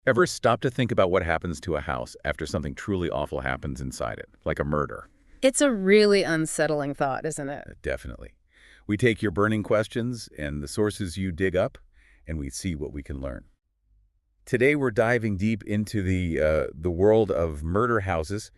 Ever stop to think about what happens to a house after something truly awful happens inside it, like a murder? It's a really unsettling thought, isn't it? Definitely. We take your burning questions and the sources you dig up, and we see what we can learn. Today, we're diving deep into the world of murder houses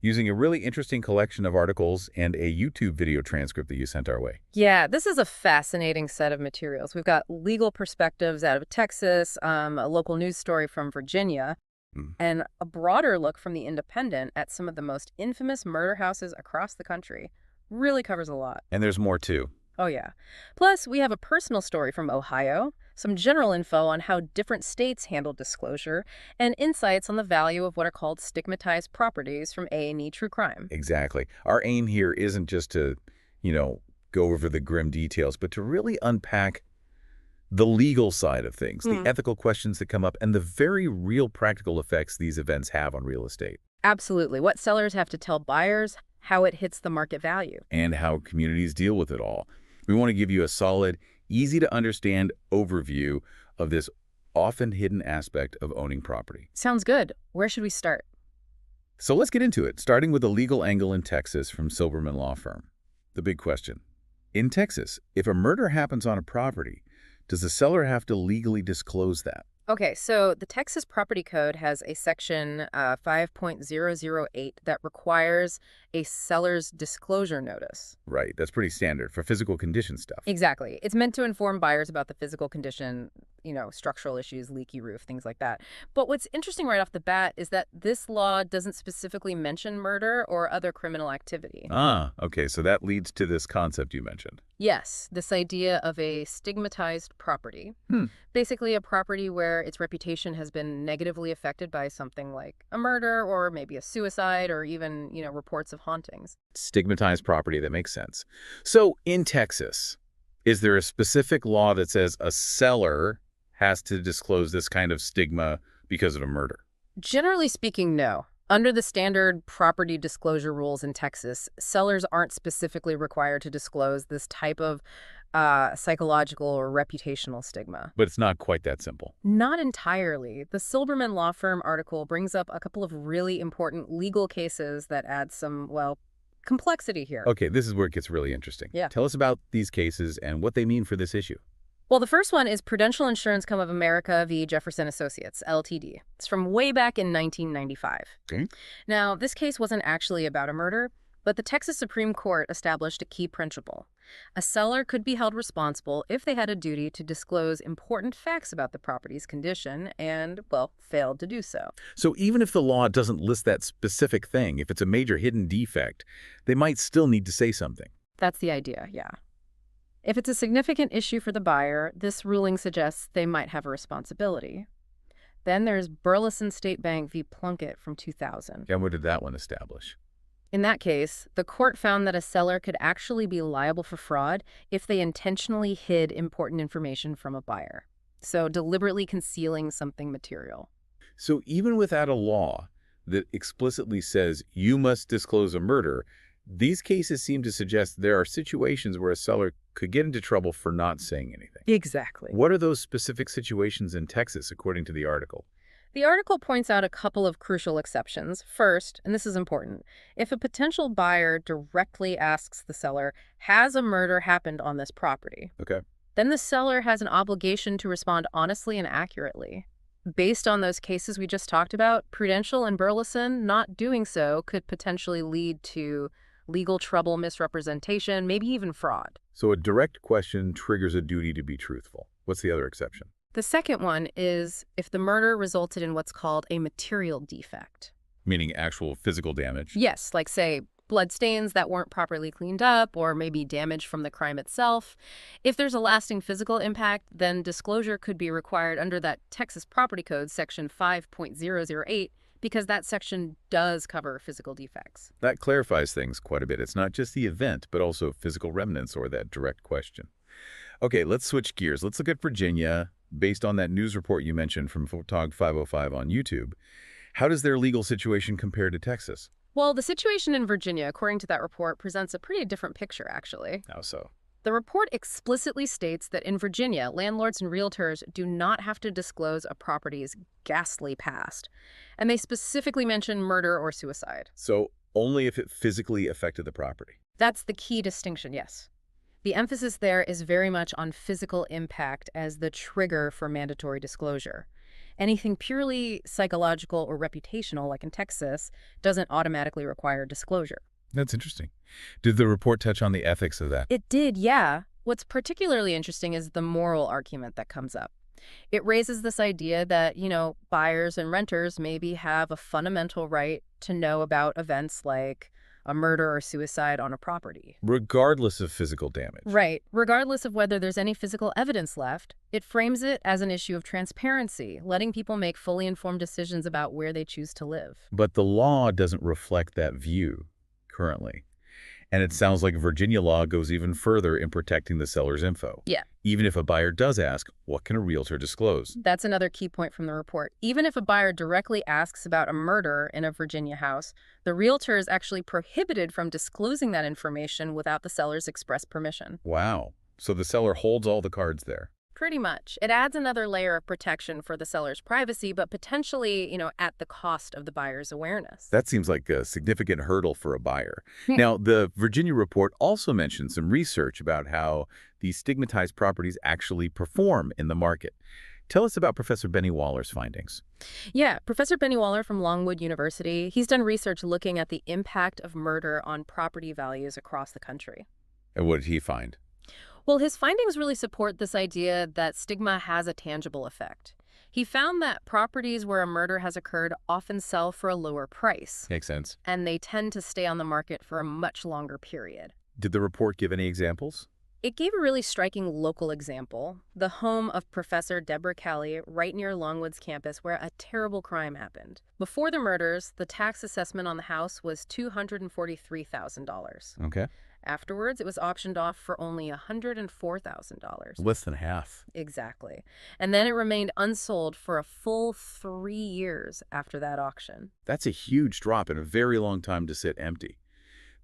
using a really interesting collection of articles and a YouTube video transcript that you sent our way. Yeah, this is a fascinating set of materials. We've got legal perspectives out of Texas, a local news story from Virginia, Mm. and a broader look from The Independent at some of the most infamous murder houses across the country. Really covers a lot. And there's more, too. Oh, yeah. Plus, we have a personal story from Ohio, some general info on how different states handle disclosure, and insights on the value of what are called stigmatized properties from A&E True Crime. Exactly. Our aim here isn't just to, go over the grim details, but to really unpack the legal side of things, the ethical questions that come up, and the very real practical effects these events have on real estate. Absolutely. What sellers have to tell buyers, how it hits the market value. And how communities deal with it all. We want to give you a solid, easy-to-understand overview of this often hidden aspect of owning property. Sounds good. Where should we start? So let's get into it, starting with a legal angle in Texas from Silberman Law Firm. The big question. In Texas, if a murder happens on a property, does the seller have to legally disclose that? Okay, so the Texas Property Code has a section 5.008 that requires a seller's disclosure notice. Right, that's pretty standard for physical condition stuff. Exactly. It's meant to inform buyers about the physical condition, structural issues, leaky roof, things like that. But what's interesting right off the bat is that this law doesn't specifically mention murder or other criminal activity. Ah, okay, so that leads to this concept you mentioned. Yes, this idea of a stigmatized property. Basically a property where its reputation has been negatively affected by something like a murder or maybe a suicide or even, reports of hauntings. Stigmatized property, that makes sense. So in Texas, is there a specific law that says a seller has to disclose this kind of stigma because of a murder? Generally speaking, no. Under the standard property disclosure rules in Texas, sellers aren't specifically required to disclose this type of psychological or reputational stigma. But it's not quite that simple. Not entirely. The Silberman Law Firm article brings up a couple of really important legal cases that add some, complexity here. Okay, this is where it gets really interesting. Yeah. Tell us about these cases and what they mean for this issue. Well, the first one is Prudential Insurance Co. of America v. Jefferson Associates, LTD. It's from way back in 1995. Okay. Now, this case wasn't actually about a murder, but the Texas Supreme Court established a key principle. A seller could be held responsible if they had a duty to disclose important facts about the property's condition and, failed to do so. So even if the law doesn't list that specific thing, if it's a major hidden defect, they might still need to say something. That's the idea, yeah. If it's a significant issue for the buyer, this ruling suggests they might have a responsibility. Then there's Burleson State Bank v. Plunkett from 2000. And what did that one establish? In that case, the court found that a seller could actually be liable for fraud if they intentionally hid important information from a buyer, so deliberately concealing something material. So even without a law that explicitly says you must disclose a murder, these cases seem to suggest there are situations where a seller could get into trouble for not saying anything. Exactly. What are those specific situations in Texas, according to the article? The article points out a couple of crucial exceptions. First, and this is important, if a potential buyer directly asks the seller, has a murder happened on this property? Okay. Then the seller has an obligation to respond honestly and accurately. Based on those cases we just talked about, Prudential and Burleson not doing so could potentially lead to legal trouble, misrepresentation, maybe even fraud. So a direct question triggers a duty to be truthful. What's the other exception? The second one is if the murder resulted in what's called a material defect. Meaning actual physical damage? Yes, like say blood stains that weren't properly cleaned up or maybe damage from the crime itself. If there's a lasting physical impact, then disclosure could be required under that Texas Property Code, section 5.008, because that section does cover physical defects. That clarifies things quite a bit. It's not just the event, but also physical remnants or that direct question. Okay, let's switch gears. Let's look at Virginia. Based on that news report you mentioned from Photog 505 on YouTube, how does their legal situation compare to Texas? Well, the situation in Virginia, according to that report, presents a pretty different picture, actually. How so? The report explicitly states that in Virginia, landlords and realtors do not have to disclose a property's ghastly past. And they specifically mention murder or suicide. So only if it physically affected the property. That's the key distinction, yes. The emphasis there is very much on physical impact as the trigger for mandatory disclosure. Anything purely psychological or reputational, like in Texas, doesn't automatically require disclosure. That's interesting. Did the report touch on the ethics of that? It did, yeah. What's particularly interesting is the moral argument that comes up. It raises this idea that, buyers and renters maybe have a fundamental right to know about events like a murder or suicide on a property. Regardless of physical damage. Right. Regardless of whether there's any physical evidence left, it frames it as an issue of transparency, letting people make fully informed decisions about where they choose to live. But the law doesn't reflect that view currently. And it sounds like Virginia law goes even further in protecting the seller's info. Yeah. Even if a buyer does ask, what can a realtor disclose? That's another key point from the report. Even if a buyer directly asks about a murder in a Virginia house, the realtor is actually prohibited from disclosing that information without the seller's express permission. Wow. So the seller holds all the cards there. Pretty much. It adds another layer of protection for the seller's privacy, but potentially, at the cost of the buyer's awareness. That seems like a significant hurdle for a buyer. Now, the Virginia report also mentioned some research about how these stigmatized properties actually perform in the market. Tell us about Professor Benny Waller's findings. Yeah, Professor Benny Waller from Longwood University, he's done research looking at the impact of murder on property values across the country. And what did he find? Well, his findings really support this idea that stigma has a tangible effect. He found that properties where a murder has occurred often sell for a lower price. Makes sense. And they tend to stay on the market for a much longer period. Did the report give any examples? It gave a really striking local example, the home of Professor Deborah Kelly right near Longwood's campus where a terrible crime happened. Before the murders, the tax assessment on the house was $243,000. Okay. Afterwards, it was auctioned off for only $104,000. Less than half. Exactly. And then it remained unsold for a full 3 years after that auction. That's a huge drop and a very long time to sit empty.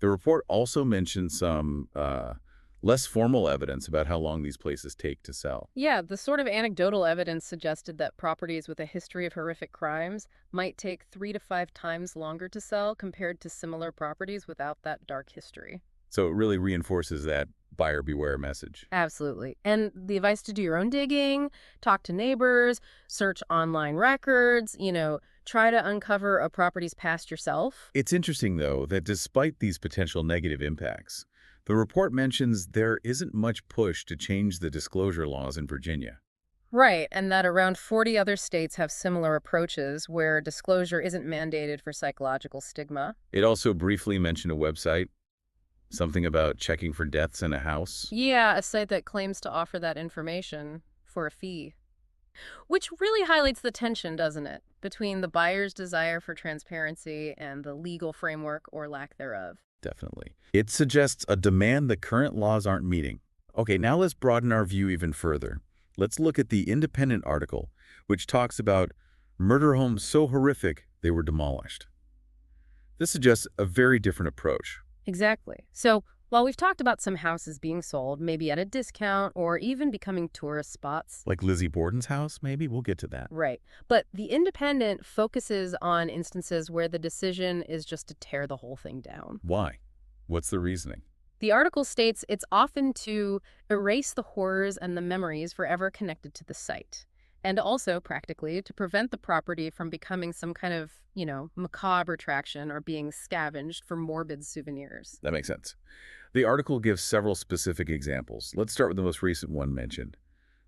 The report also mentioned some less formal evidence about how long these places take to sell. Yeah, the sort of anecdotal evidence suggested that properties with a history of horrific crimes might take 3 to 5 times longer to sell compared to similar properties without that dark history. So it really reinforces that buyer beware message. Absolutely. And the advice to do your own digging, talk to neighbors, search online records, try to uncover a property's past yourself. It's interesting, though, that despite these potential negative impacts, the report mentions there isn't much push to change the disclosure laws in Virginia. Right, and that around 40 other states have similar approaches where disclosure isn't mandated for psychological stigma. It also briefly mentioned a website, something about checking for deaths in a house. Yeah, a site that claims to offer that information for a fee. Which really highlights the tension, doesn't it, between the buyer's desire for transparency and the legal framework or lack thereof. Definitely. It suggests a demand the current laws aren't meeting. Okay, now let's broaden our view even further. Let's look at the Independent article, which talks about murder homes so horrific they were demolished. This suggests a very different approach. Exactly. So, while we've talked about some houses being sold, maybe at a discount, or even becoming tourist spots. Like Lizzie Borden's house, maybe? We'll get to that. Right. But the Independent focuses on instances where the decision is just to tear the whole thing down. Why? What's the reasoning? The article states it's often to erase the horrors and the memories forever connected to the site. And also, practically, to prevent the property from becoming some kind of, macabre attraction or being scavenged for morbid souvenirs. That makes sense. The article gives several specific examples. Let's start with the most recent one mentioned.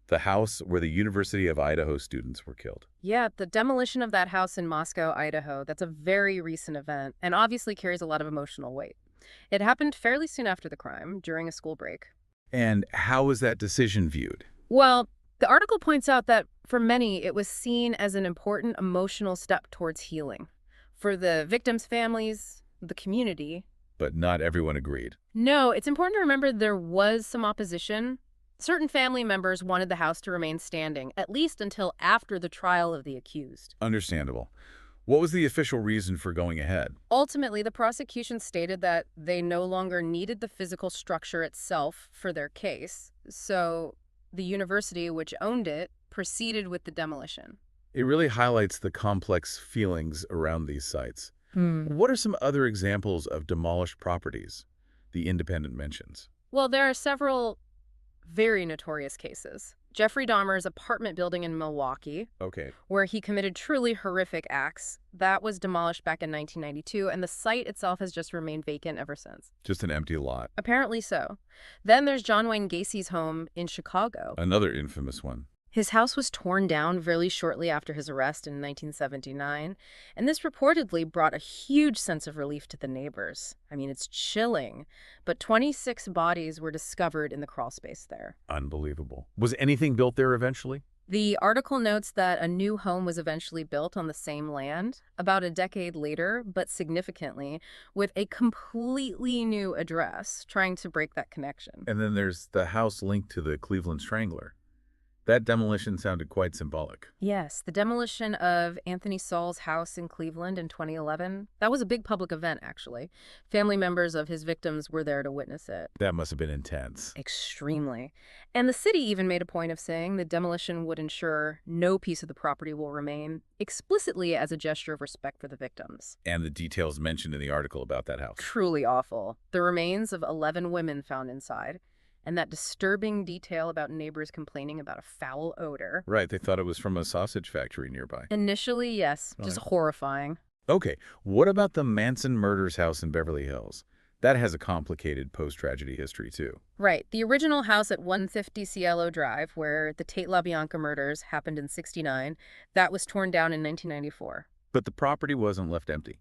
The house where the University of Idaho students were killed. Yeah, the demolition of that house in Moscow, Idaho, that's a very recent event and obviously carries a lot of emotional weight. It happened fairly soon after the crime, during a school break. And how was that decision viewed? Well, the article points out that for many, it was seen as an important emotional step towards healing. For the victims' families, the community. But not everyone agreed. No, it's important to remember there was some opposition. Certain family members wanted the house to remain standing, at least until after the trial of the accused. Understandable. What was the official reason for going ahead? Ultimately, the prosecution stated that they no longer needed the physical structure itself for their case, so the university, which owned it, proceeded with the demolition. It really highlights the complex feelings around these sites. What are some other examples of demolished properties the Independent mentions? Well, there are several very notorious cases. Jeffrey Dahmer's apartment building in Milwaukee, Okay. where he committed truly horrific acts, that was demolished back in 1992, and the site itself has just remained vacant ever since. Just an empty lot. Apparently so. Then there's John Wayne Gacy's home in Chicago. Another infamous one. His house was torn down very shortly after his arrest in 1979, and this reportedly brought a huge sense of relief to the neighbors. I mean, it's chilling, but 26 bodies were discovered in the crawl space there. Unbelievable. Was anything built there eventually? The article notes that a new home was eventually built on the same land about a decade later, but significantly, with a completely new address, trying to break that connection. And then there's the house linked to the Cleveland Strangler. That demolition sounded quite symbolic. Yes, the demolition of Anthony Saul's house in Cleveland in 2011, that was a big public event, actually. Family members of his victims were there to witness it. That must have been intense. Extremely. And the city even made a point of saying the demolition would ensure no piece of the property will remain, explicitly as a gesture of respect for the victims. And the details mentioned in the article about that house. Truly awful. The remains of 11 women found inside. And that disturbing detail about neighbors complaining about a foul odor. Right, they thought it was from a sausage factory nearby. Initially, yes, just horrifying. Okay, what about the Manson murders house in Beverly Hills? That has a complicated post-tragedy history, too. Right. The original house at 150 Cielo Drive, where the Tate LaBianca murders happened in '69, that was torn down in 1994. But the property wasn't left empty.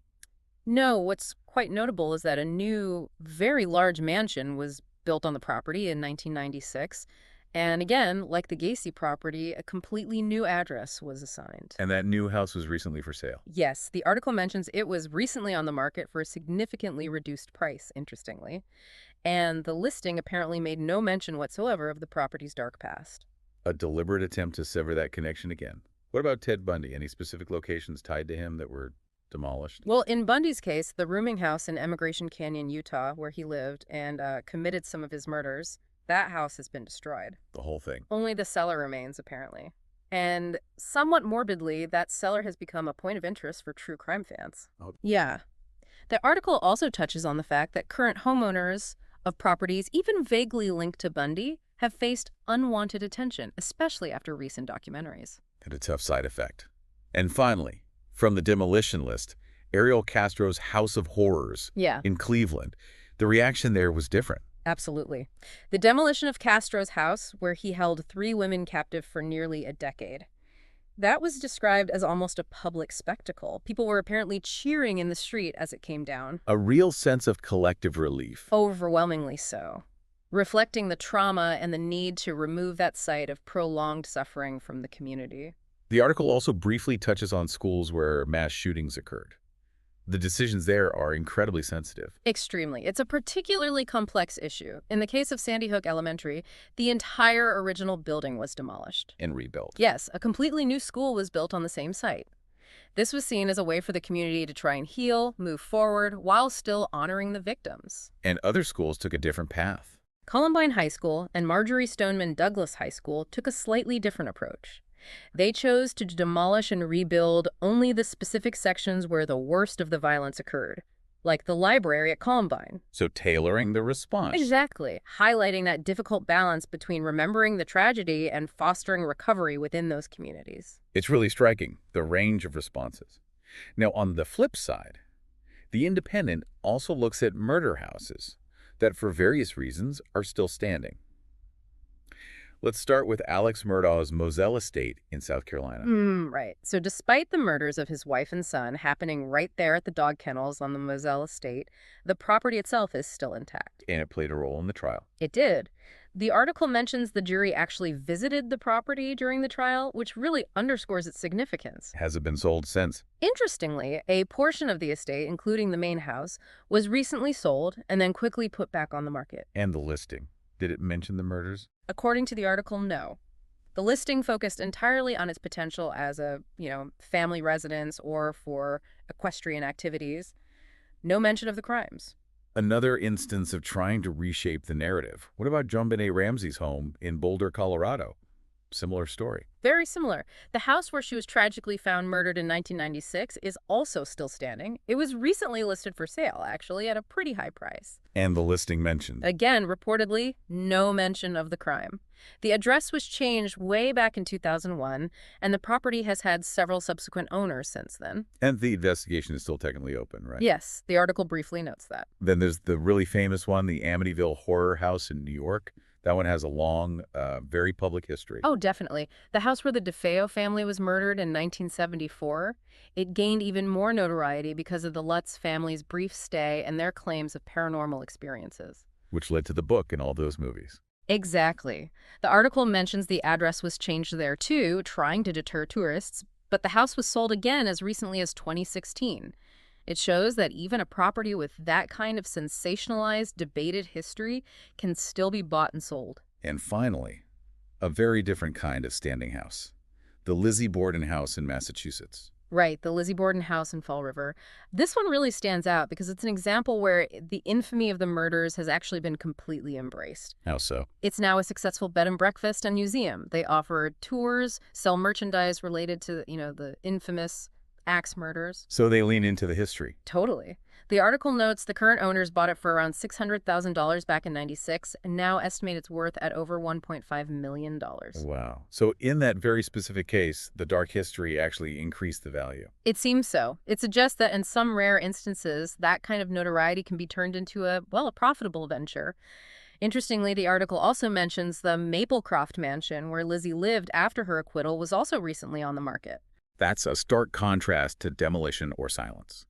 No, what's quite notable is that a new, very large mansion was built on the property in 1996. And again, like the Gacy property, a completely new address was assigned. And that new house was recently for sale. Yes, the article mentions it was recently on the market for a significantly reduced price, interestingly. And the listing apparently made no mention whatsoever of the property's dark past. A deliberate attempt to sever that connection again. What about Ted Bundy? Any specific locations tied to him that were demolished? Well, in Bundy's case, the rooming house in Emigration Canyon, Utah, where he lived and committed some of his murders, that house has been destroyed. The whole thing. Only the cellar remains, apparently. And somewhat morbidly, that cellar has become a point of interest for true crime fans. Oh. Yeah. The article also touches on the fact that current homeowners of properties, even vaguely linked to Bundy, have faced unwanted attention, especially after recent documentaries. Had a tough side effect. And finally, from the demolition list, Ariel Castro's House of Horrors in Cleveland. The reaction there was different. Absolutely. The demolition of Castro's house, where he held 3 women captive for nearly a decade, that was described as almost a public spectacle. People were apparently cheering in the street as it came down. A real sense of collective relief. Overwhelmingly so. Reflecting the trauma and the need to remove that site of prolonged suffering from the community. The article also briefly touches on schools where mass shootings occurred. The decisions there are incredibly sensitive. Extremely. It's a particularly complex issue. In the case of Sandy Hook Elementary, the entire original building was demolished. And rebuilt. Yes, a completely new school was built on the same site. This was seen as a way for the community to try and heal, move forward, while still honoring the victims. And other schools took a different path. Columbine High School and Marjorie Stoneman Douglas High School took a slightly different approach. They chose to demolish and rebuild only the specific sections where the worst of the violence occurred, like the library at Columbine. So tailoring the response. Exactly, highlighting that difficult balance between remembering the tragedy and fostering recovery within those communities. It's really striking, the range of responses. Now, on the flip side, The Independent also looks at murder houses that, for various reasons, are still standing. Let's start with Alex Murdaugh's Moselle estate in South Carolina. Right. So despite the murders of his wife and son happening right there at the dog kennels on the Moselle estate, the property itself is still intact. And it played a role in the trial. It did. The article mentions the jury actually visited the property during the trial, which really underscores its significance. Has it been sold since? Interestingly, a portion of the estate, including the main house, was recently sold and then quickly put back on the market. And the listing. Did it mention the murders? According to the article, no. The listing focused entirely on its potential as a, family residence or for equestrian activities. No mention of the crimes. Another instance of trying to reshape the narrative. What about JonBenet Ramsey's home in Boulder, Colorado? Similar story. Very similar. The house where she was tragically found murdered in 1996 is also still standing. It was recently listed for sale, actually, at a pretty high price. And the listing mentioned. Again, reportedly, no mention of the crime. The address was changed way back in 2001, and the property has had several subsequent owners since then. And the investigation is still technically open, right? Yes, the article briefly notes that. Then there's the really famous one, the Amityville Horror House in New York. That one has a long, very public history. Oh, definitely. The house where the DeFeo family was murdered in 1974, it gained even more notoriety because of the Lutz family's brief stay and their claims of paranormal experiences. Which led to the book and all those movies. Exactly. The article mentions the address was changed there too, trying to deter tourists, but the house was sold again as recently as 2016. It shows that even a property with that kind of sensationalized, debated history can still be bought and sold. And finally, a very different kind of standing house. The Lizzie Borden House in Massachusetts. Right, the Lizzie Borden house in Fall River. This one really stands out because it's an example where the infamy of the murders has actually been completely embraced. How so? It's now a successful bed and breakfast and museum. They offer tours, sell merchandise related to, the infamous axe murders. So they lean into the history. Totally. The article notes the current owners bought it for around $600,000 back in '96 and now estimate its worth at over $1.5 million. Wow. So in that very specific case, the dark history actually increased the value. It seems so. It suggests that in some rare instances, that kind of notoriety can be turned into a profitable venture. Interestingly, the article also mentions the Maplecroft mansion where Lizzie lived after her acquittal was also recently on the market. That's a stark contrast to demolition or silence.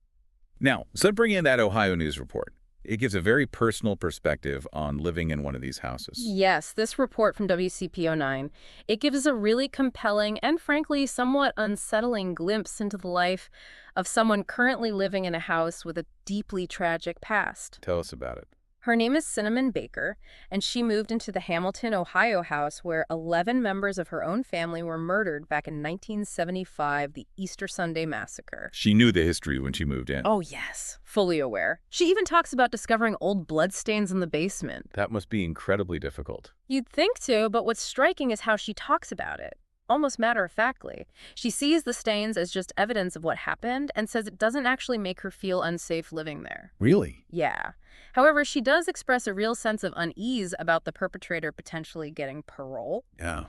Now, so bring in that Ohio News report. It gives a very personal perspective on living in one of these houses. Yes, this report from WCPO9, it gives a really compelling and frankly somewhat unsettling glimpse into the life of someone currently living in a house with a deeply tragic past. Tell us about it. Her name is Cinnamon Baker, and she moved into the Hamilton, Ohio house where 11 members of her own family were murdered back in 1975, the Easter Sunday Massacre. She knew the history when she moved in. Oh, yes, fully aware. She even talks about discovering old bloodstains in the basement. That must be incredibly difficult. You'd think so, but what's striking is how she talks about it. Almost matter-of-factly. She sees the stains as just evidence of what happened and says it doesn't actually make her feel unsafe living there. Really? Yeah. However, she does express a real sense of unease about the perpetrator potentially getting parole. Yeah.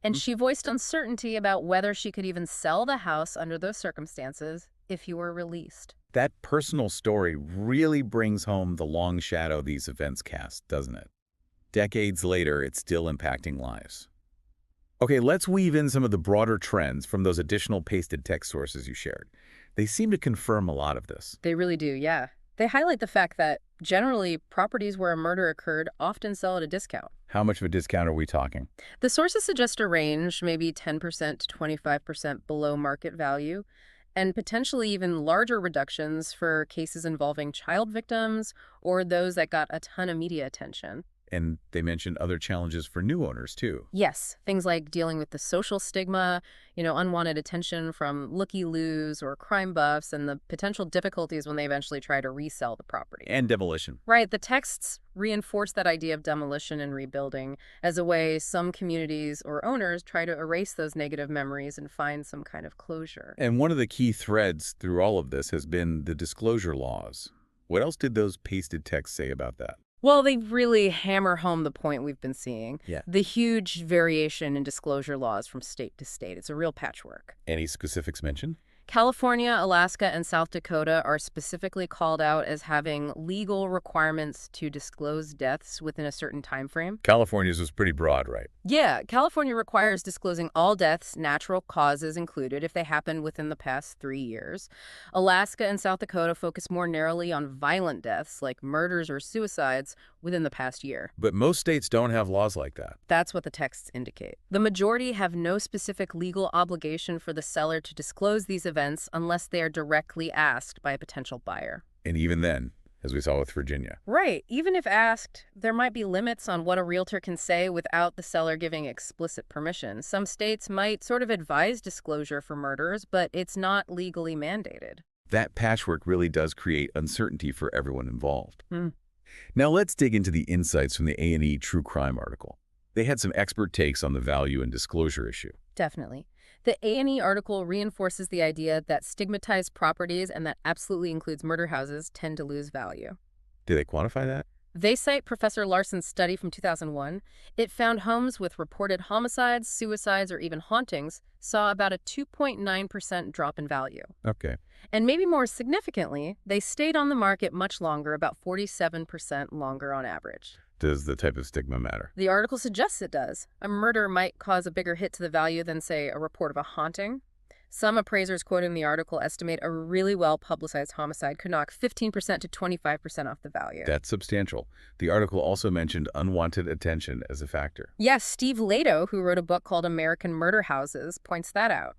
And she voiced uncertainty about whether she could even sell the house under those circumstances if he were released. That personal story really brings home the long shadow these events cast, doesn't it? Decades later, it's still impacting lives. Okay, let's weave in some of the broader trends from those additional pasted text sources you shared. They seem to confirm a lot of this. They really do, yeah. They highlight the fact that, generally, properties where a murder occurred often sell at a discount. How much of a discount are we talking? The sources suggest a range, maybe 10% to 25% below market value, and potentially even larger reductions for cases involving child victims or those that got a ton of media attention. And they mentioned other challenges for new owners, too. Yes, things like dealing with the social stigma, unwanted attention from looky-loos or crime buffs, and the potential difficulties when they eventually try to resell the property. And demolition. Right, the texts reinforce that idea of demolition and rebuilding as a way some communities or owners try to erase those negative memories and find some kind of closure. And one of the key threads through all of this has been the disclosure laws. What else did those pasted texts say about that? Well, they really hammer home the point we've been seeing. Yeah. The huge variation in disclosure laws from state to state. It's a real patchwork. Any specifics mentioned? California, Alaska, and South Dakota are specifically called out as having legal requirements to disclose deaths within a certain time frame. California's was pretty broad, right? Yeah, California requires disclosing all deaths, natural causes included, if they happened within the past 3 years. Alaska and South Dakota focus more narrowly on violent deaths, like murders or suicides, within the past year. But most states don't have laws like that. That's what the texts indicate. The majority have no specific legal obligation for the seller to disclose these events unless they are directly asked by a potential buyer. And even then, as we saw with Virginia. Right. Even if asked, there might be limits on what a realtor can say without the seller giving explicit permission. Some states might sort of advise disclosure for murders, but it's not legally mandated. That patchwork really does create uncertainty for everyone involved. Hmm. Now let's dig into the insights from the A&E True Crime article. They had some expert takes on the value and disclosure issue. Definitely. The A&E article reinforces the idea that stigmatized properties, and that absolutely includes murder houses, tend to lose value. Did they quantify that? They cite Professor Larson's study from 2001. It found homes with reported homicides, suicides, or even hauntings saw about a 2.9% drop in value. Okay. And maybe more significantly, they stayed on the market much longer, about 47% longer on average. Does the type of stigma matter? The article suggests it does. A murder might cause a bigger hit to the value than, say, a report of a haunting. Some appraisers quoting the article estimate a really well-publicized homicide could knock 15% to 25% off the value. That's substantial. The article also mentioned unwanted attention as a factor. Yes, Steve Lado, who wrote a book called American Murder Houses, points that out.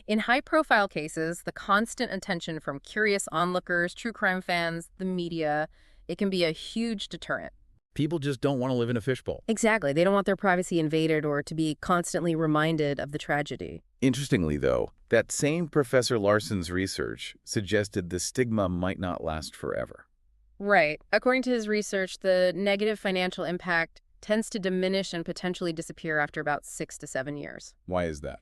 In high-profile cases, the constant attention from curious onlookers, true crime fans, the media, it can be a huge deterrent. People just don't want to live in a fishbowl. Exactly. They don't want their privacy invaded or to be constantly reminded of the tragedy. Interestingly, though, that same Professor Larson's research suggested the stigma might not last forever. Right. According to his research, the negative financial impact tends to diminish and potentially disappear after about 6 to 7 years. Why is that?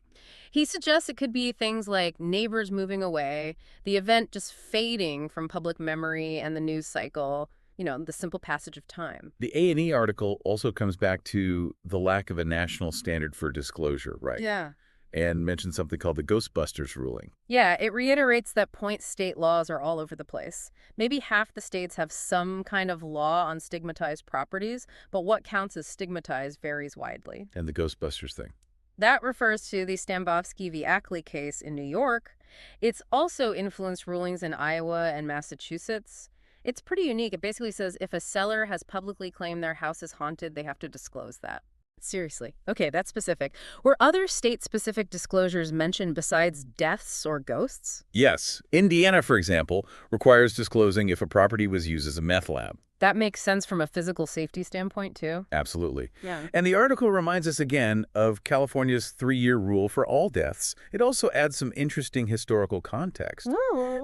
He suggests it could be things like neighbors moving away, the event just fading from public memory and the news cycle, the simple passage of time. The A&E article also comes back to the lack of a national standard for disclosure, right? Yeah. And mentions something called the Ghostbusters ruling. Yeah, it reiterates that point state laws are all over the place. Maybe half the states have some kind of law on stigmatized properties, but what counts as stigmatized varies widely. And the Ghostbusters thing. That refers to the Stambovsky v. Ackley case in New York. It's also influenced rulings in Iowa and Massachusetts. It's pretty unique. It basically says if a seller has publicly claimed their house is haunted, they have to disclose that. Seriously. Okay, that's specific. Were other state-specific disclosures mentioned besides deaths or ghosts? Yes. Indiana, for example, requires disclosing if a property was used as a meth lab. That makes sense from a physical safety standpoint, too. Absolutely. Yeah. And the article reminds us again of California's 3-year rule for all deaths. It also adds some interesting historical context,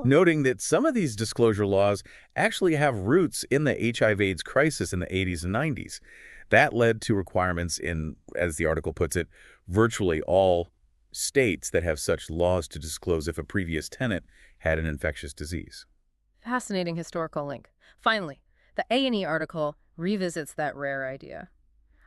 noting that some of these disclosure laws actually have roots in the HIV/AIDS crisis in the 80s and 90s. That led to requirements in, as the article puts it, virtually all states that have such laws to disclose if a previous tenant had an infectious disease. Fascinating historical link. Finally, the A&E article revisits that rare idea.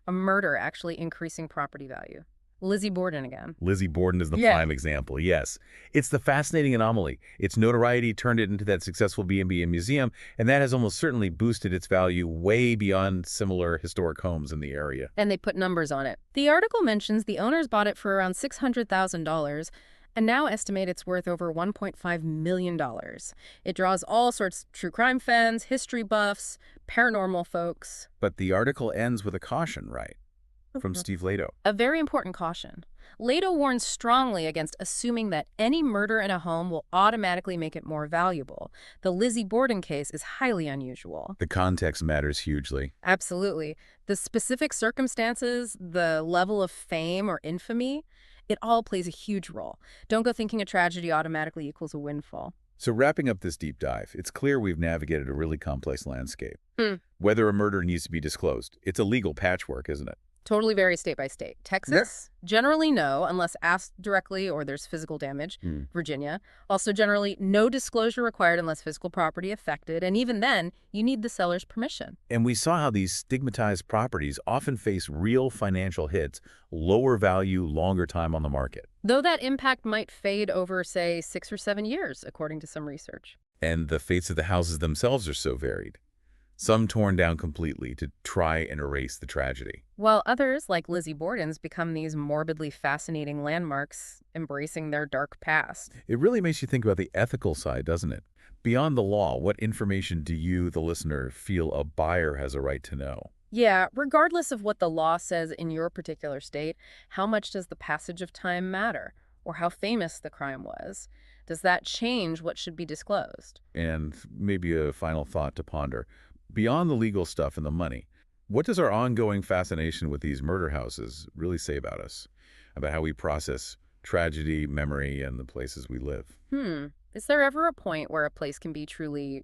A murder actually increasing property value. Lizzie Borden again. Lizzie Borden is the Yeah. prime example, yes. It's the fascinating anomaly. Its notoriety turned it into that successful B&B and museum, and that has almost certainly boosted its value way beyond similar historic homes in the area. And they put numbers on it. The article mentions the owners bought it for around $600,000 and now estimate it's worth over $1.5 million. It draws all sorts of true crime fans, history buffs, paranormal folks. But the article ends with a caution, right? From Steve Lado. A very important caution. Lado warns strongly against assuming that any murder in a home will automatically make it more valuable. The Lizzie Borden case is highly unusual. The context matters hugely. Absolutely. The specific circumstances, the level of fame or infamy, it all plays a huge role. Don't go thinking a tragedy automatically equals a windfall. So wrapping up this deep dive, it's clear we've navigated a really complex landscape. Hmm. Whether a murder needs to be disclosed, it's a legal patchwork, isn't it? Totally varies state by state. Texas, generally no, unless asked directly or there's physical damage. Virginia, also generally no disclosure required unless physical property affected. And even then, you need the seller's permission. And we saw how these stigmatized properties often face real financial hits, lower value, longer time on the market. Though that impact might fade over, say, 6 or 7 years, according to some research. And the fates of the houses themselves are so varied. Some torn down completely to try and erase the tragedy. While others, like Lizzie Borden's, become these morbidly fascinating landmarks, embracing their dark past. It really makes you think about the ethical side, doesn't it? Beyond the law, what information do you, the listener, feel a buyer has a right to know? Yeah, regardless of what the law says in your particular state, how much does the passage of time matter? Or how famous the crime was? Does that change what should be disclosed? And maybe a final thought to ponder. Beyond the legal stuff and the money, what does our ongoing fascination with these murder houses really say about us? About how we process tragedy, memory, and the places we live? Is there ever a point where a place can be truly,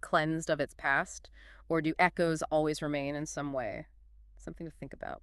cleansed of its past? Or do echoes always remain in some way? Something to think about.